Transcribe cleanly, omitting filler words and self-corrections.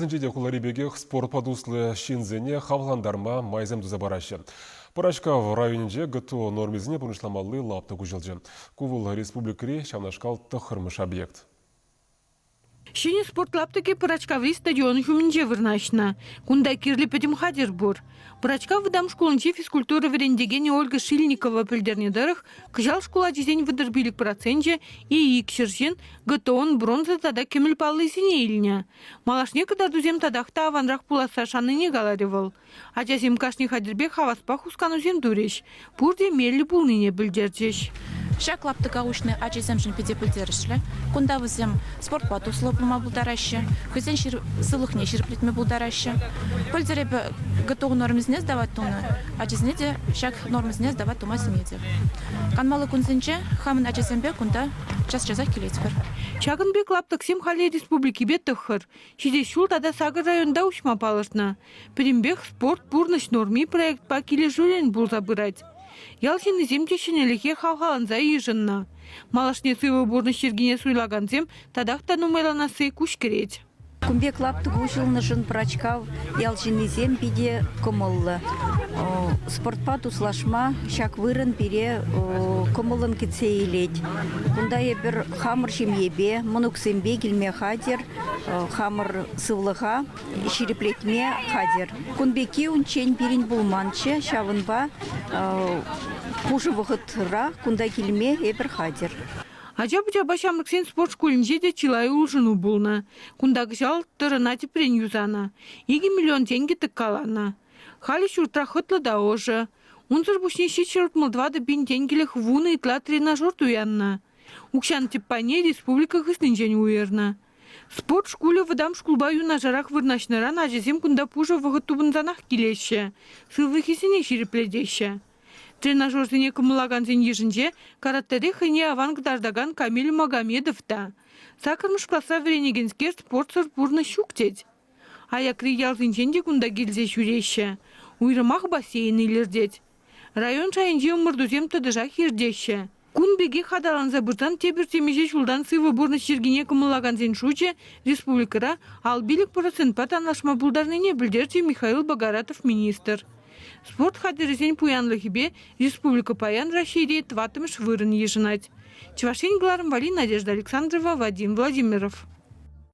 Жеде куларибегех спорт подуслы шинзене хавландарма майзем дузабарашы. Парашка в районинже ГТО нормизіне пунышламалы лапты күжілжі. Кувыл республикари шамнашкал тұхырмыш объект. Шини спорт лаптыке Парачкаври стадион хуминже вырнашна. Кунда кирли петим хадер бур. Парачка выдам школынче физкультура верендегене Ольга Шильникова пельдернедерых кыжал школа жезень выдырбилик проценте и икшершен ГТОн бронза тада кемел палы сине илня. Малашне када дузем тадахта аванрах пуласа шаныне галаревал. Ачасем кашни хадербек хаваспах ускану зем дуреш. Пурде мелли пулныне бельдерчеш. Шак лаптыга ушны ачиземшин пиде пылдерышлы. Кунда вызем спорт патуслы пулма булдарашы. Хызен сылыхне ширплетме булдарашы. Пылдеребе ГТО нормизне сдавать туны. Ачизнеде шак нормизне сдавать тума синеде. Канмалы кунзенче хамын ачизембе кунда час-часа келетпер. Чагынбек лаптыксем хали республики беттыхыр. Шиде шул тада Сагыр районда ушма палышна. Перембех спорт бурныш норми проект па келе жулен бул забырать. Ялшин земтешіне лихе хавхаланза ежынна. Малашне сывы бурны шергене суйлаганзем тадақта нумайланасы куш керет. Кумбек лаптык ушылнышын прачкав ялшинизем биде комоллы. Спортпа туслашма шак вырын бире комолын кетсейлеть. Кунда ебір хамыр шемьебе, мұнуксембе келме хадер, хамыр сывлыға, ширеплетме хадер. Кунбеке унчен бирин булманчы, шавынба пужы вғытыра, кунда келме ебір хадер. Ажа-буча башамрыксен спорт школинже де чилай улжыну булна. Кундагы жал тырына тепрен юзана. 2 миллион тенге тыккалана. Хали шуртра хытлы да ожы. Унзыр бушне шичерутмыл 2 бин тенгелех вуны итла тренажер туянна. Укшан теппане республика хыснынжен уерна. Спорт школе выдам шкулба юна жарах вырнашныран ажезем кунда пужа вғыттубынзанах келеше. Сылвыхисене ширепледеше. Тренажер зене кымылаган зен ежінже караттеде хыне авангдардаган Камиль Магомедов-та. Сакырмыш класса веренегенскер спортсыр бурны щуктеть. Аякри ялзинченде кунда гильзе шуреше. Уйрымах бассейн илердеть. Район шайынже умырдузем тыдыжа хирдеше. Кун беге хадаланза бұртан тебір темеже шулдан сывы бурны шергене кымылаган зен шуче республикара албилік процентпа танлашма булдарныне білдерче Михаил Багаратов министр. Спорт хадерезен пуянлыхибе республика паян Рашиде тватымыш вырын ежинать. Чевашень Гларом Вали, Надежда Александрова, Вадим Владимиров.